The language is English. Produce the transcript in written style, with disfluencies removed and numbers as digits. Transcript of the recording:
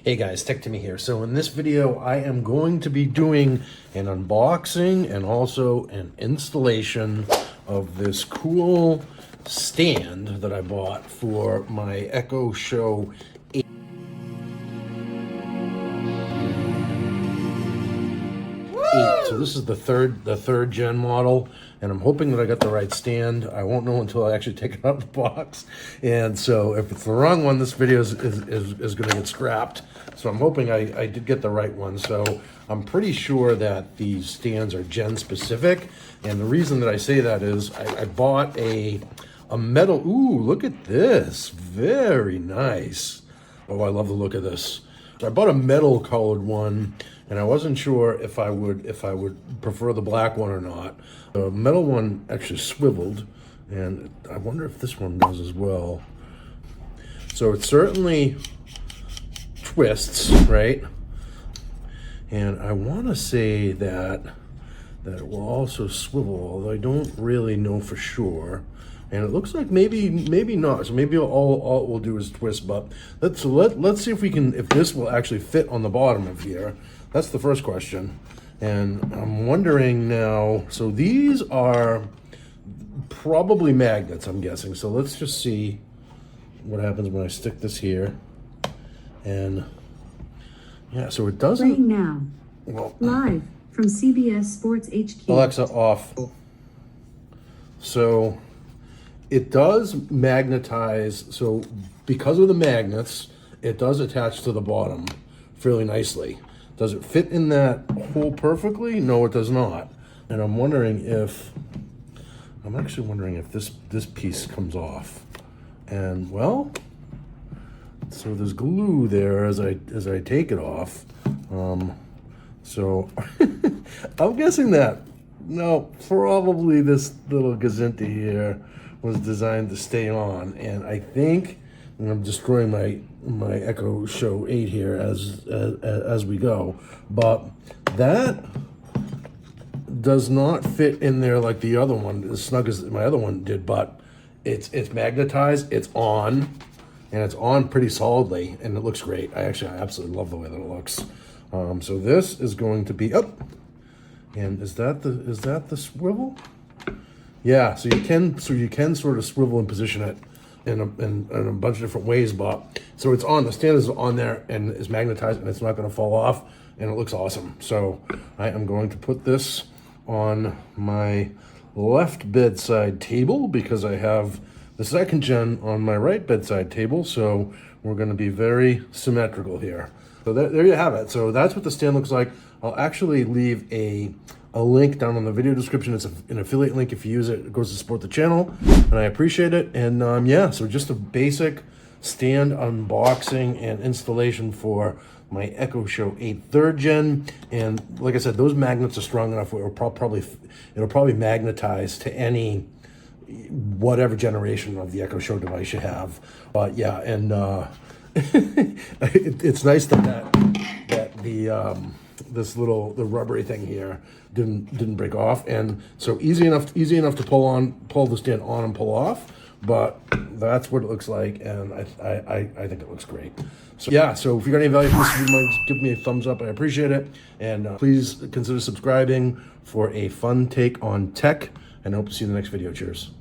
Hey guys, Tech Timmy here. So in this video, I am going to be doing an unboxing and also an installation of this cool stand that I bought for my Echo Show 8. So this is the third gen model, and I'm hoping that I got the right stand. I won't know until I actually take it out of the box. And so if it's the wrong one, this video is going to get scrapped. So I'm hoping I did get the right one. So I'm pretty sure that these stands are gen specific. And the reason that I say that is I bought a metal. Ooh, look at this. Very nice. Oh, I love the look of this. So I bought a metal colored one, and I wasn't sure if I would prefer the black one or not. The metal one actually swiveled, and I wonder if this one does as well. So it certainly twists, right? And I want to say that it will also swivel, although I don't really know for sure. And it looks like maybe not. So maybe all it will do is twist. But let's see if this will actually fit on the bottom of here. That's the first question. And I'm wondering now. So these are probably magnets, I'm guessing. So let's just see what happens when I stick this here. And yeah, so it doesn't. Playing now. Well, live from CBS Sports HQ. Alexa, off. So it does magnetize, so because of the magnets, it does attach to the bottom fairly nicely. Does it fit in that hole perfectly? No, it does not. And I'm actually wondering if this piece comes off. And well, so there's glue there as I take it off. So I'm guessing that, no, probably this little gazinta here was designed to stay on, and I think, and I'm destroying my Echo Show 8 here as we go, but that does not fit in there like the other one, as snug as my other one did. But it's magnetized, it's on, and it's on pretty solidly, and it looks great. I absolutely love the way that it looks. So this is going to be up, and is that the swivel? Yeah, so you can sort of swivel and position it in a bunch of different ways, but so it's on, the stand is on there and is magnetized, and it's not going to fall off, and it looks awesome. So I am going to put this on my left bedside table because I have the second gen on my right bedside table, so we're going to be very symmetrical here. So there you have it. So that's what the stand looks like. I'll actually leave a link down in the video description. It's an affiliate link. If you use it, it goes to support the channel, and I appreciate it. And yeah, so just a basic stand unboxing and installation for my Echo Show 8 3rd gen. And like I said, those magnets are strong enough where it'll probably magnetize to any whatever generation of the Echo Show device you have. But yeah, and it's nice that the rubbery thing here didn't break off, and so easy enough to pull the stand on and pull off. But that's what it looks like, and I think it looks great. So yeah, so if you got any value from this video, give me a thumbs up. I appreciate it, and please consider subscribing for a fun take on tech, and I hope to see you in the next video. Cheers.